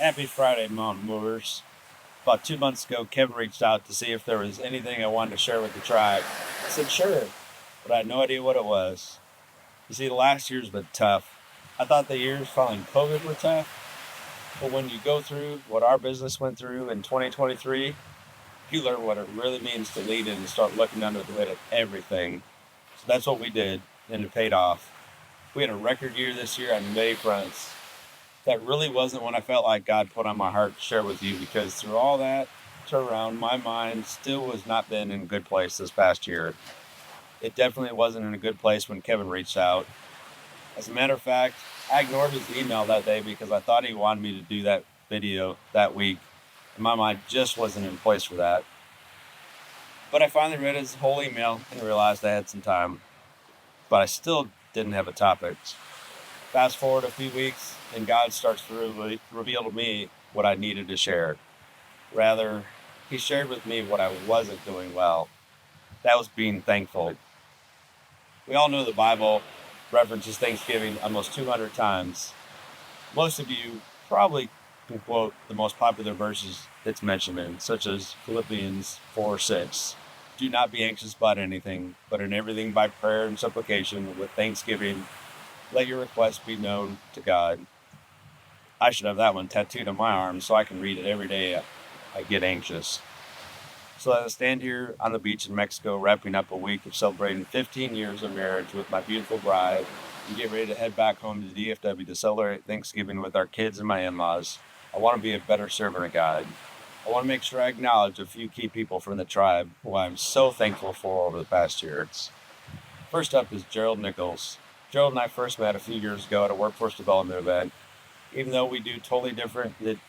Happy Friday, Mountain Movers. About 2 months ago, Kevin reached out to see if there was anything I wanted to share with the tribe. I said, sure, but I had no idea what it was. You see, the last year's been tough. I thought the years following COVID were tough, but when you go through what our business went through in 2023, you learn what it really means to lead in and start looking under the hood at everything. So that's what we did, and it paid off. We had a record year this year on many fronts. That really wasn't what I felt like God put on my heart to share with you, because through all that turnaround, my mind still was not been in a good place this past year. It definitely wasn't in a good place when Kevin reached out. As a matter of fact, I ignored his email that day because I thought he wanted me to do that video that week, and my mind just wasn't in place for that. But I finally read his whole email and realized I had some time, but I still didn't have a topic. Fast forward a few weeks, and God starts to reveal to me what I needed to share. Rather, he shared with me what I wasn't doing well. That was being thankful. We all know the Bible references Thanksgiving almost 200 times. Most of you probably can quote the most popular verses it's mentioned in, such as Philippians 4:6. Do not be anxious about anything, but in everything by prayer and supplication with thanksgiving, let your requests be known to God. I should have that one tattooed on my arm so I can read it every day I get anxious. So as I stand here on the beach in Mexico, wrapping up a week of celebrating 15 years of marriage with my beautiful bride, and get ready to head back home to DFW to celebrate Thanksgiving with our kids and my in-laws, I want to be a better servant of God. I want to make sure I acknowledge a few key people from the tribe who I'm so thankful for over the past years. First up is Jerold Nichols. Jerold and I first met a few years ago at a workforce development event. Even though we do totally different, it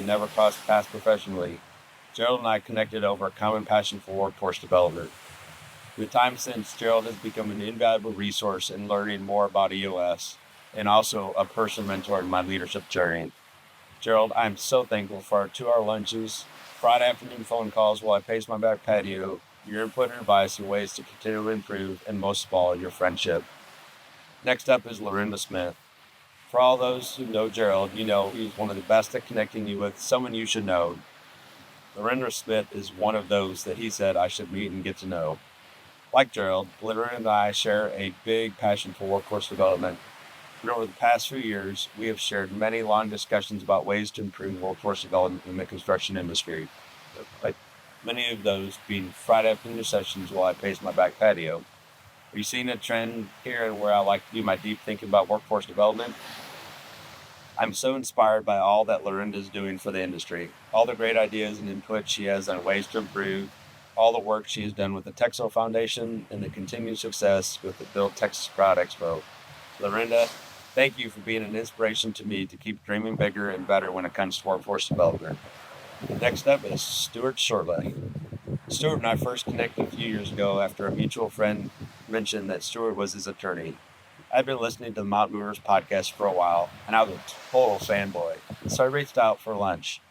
never crossed paths professionally. Jerold and I connected over a common passion for workforce development. With time since, Jerold has become an invaluable resource in learning more about EOS, and also a personal mentor in my leadership journey. Jerold, I'm so thankful for our 2-hour lunches, Friday afternoon phone calls while I pace my back patio, your input and advice in ways to continue to improve, and most of all, your friendship. Next up is Larinda Smith. For all those who know Jerold, you know he's one of the best at connecting you with someone you should know. Larinda Smith is one of those that he said I should meet and get to know. Like Jerold, Larinda and I share a big passion for workforce development. And over the past few years, we have shared many long discussions about ways to improve workforce development in the construction industry. Many of those being Friday afternoon sessions while I pace my back patio. Are you seeing a trend here where I like to do my deep thinking about workforce development? I'm so inspired by all that Larinda is doing for the industry, all the great ideas and input she has on ways to improve, all the work she has done with the Texel Foundation, and the continued success with the Build Texas Crowd Expo. Larinda, thank you for being an inspiration to me to keep dreaming bigger and better when it comes to workforce development. Next up is Stewart Shurtleff. Stewart and I first connected a few years ago after a mutual friend mentioned that Stewart was his attorney. I'd been listening to the Mountain Movers podcast for a while, and I was a total fanboy, so I reached out for lunch.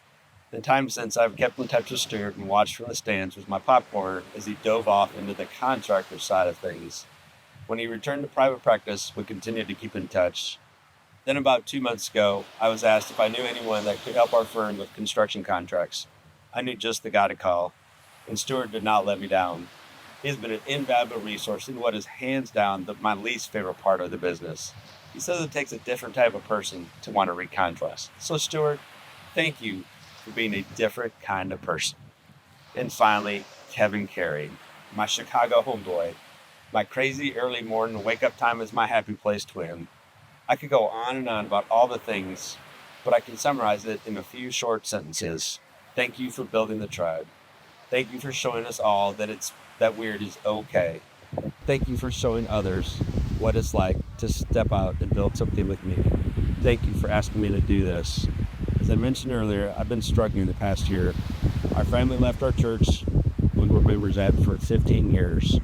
In time since, I've kept in touch with Stewart and watched from the stands with my popcorn as he dove off into the contractor side of things. When he returned to private practice, we continued to keep in touch. Then about 2 months ago, I was asked if I knew anyone that could help our firm with construction contracts. I knew just the guy to call, and Stewart did not let me down. He has been an invaluable resource in what is hands down my least favorite part of the business. He says it takes a different type of person to want to read contracts. So Stewart, thank you for being a different kind of person. And finally, Kevin Carey, my Chicago homeboy. My crazy early morning wake-up time is my happy place twin. I could go on and on about all the things, but I can summarize it in a few short sentences. Thank you for building the tribe. Thank you for showing us all that weird is okay. Thank you for showing others what it's like to step out and build something with me. Thank you for asking me to do this. As I mentioned earlier, I've been struggling the past year. Our family left our church we were members at for 15 years.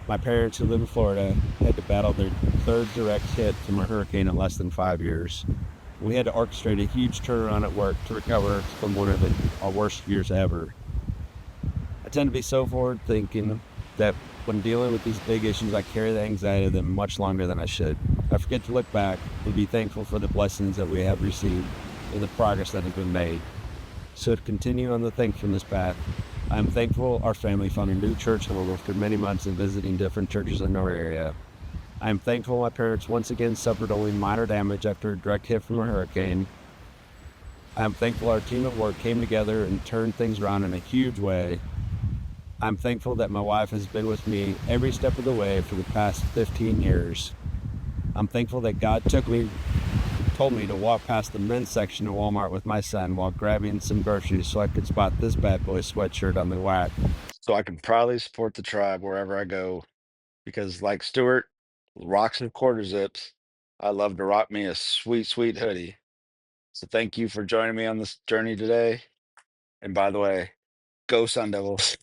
My parents, who live in Florida, had to battle their third direct hit from a hurricane in less than 5 years. We had to orchestrate a huge turnaround at work to recover from one of our worst years ever. I tend to be so forward thinking that when dealing with these big issues, I carry the anxiety of them much longer than I should. I forget to look back and be thankful for the blessings that we have received. in the progress that has been made. So to continue on the thankfulness path, I am thankful our family found a new church home after many months of visiting different churches in our area. I am thankful my parents once again suffered only minor damage after a direct hit from a hurricane. I am thankful our team at work came together and turned things around in a huge way. I'm thankful that my wife has been with me every step of the way for the past 15 years. I'm thankful that God told me to walk past the men's section of Walmart with my son while grabbing some groceries so I could spot this bad boy sweatshirt on the rack. So I can proudly support the tribe wherever I go because, like Stewart, rocks and quarter zips, I love to rock me a sweet, sweet hoodie. So thank you for joining me on this journey today. And by the way, go Sun Devils.